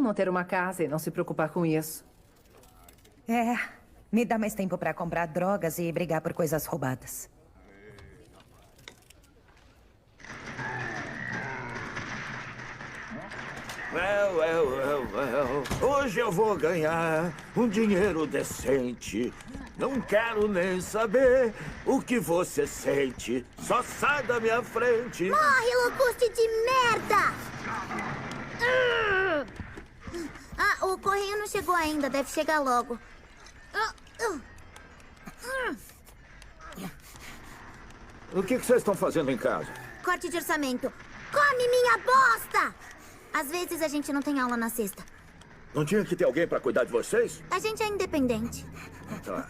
Não ter uma casa e não se preocupar com isso. É, me dá mais tempo pra comprar drogas e brigar por coisas roubadas. Hoje eu vou ganhar um dinheiro decente. Não quero nem saber o que você sente. Só sai da minha frente. Morre, locuste de merda! Ah, o correio não chegou ainda, deve chegar logo. O que vocês estão fazendo em casa? Corte de orçamento. Come minha bosta! Às vezes a gente não tem aula na sexta. Não tinha que ter alguém pra cuidar de vocês? A gente é independente. Tá.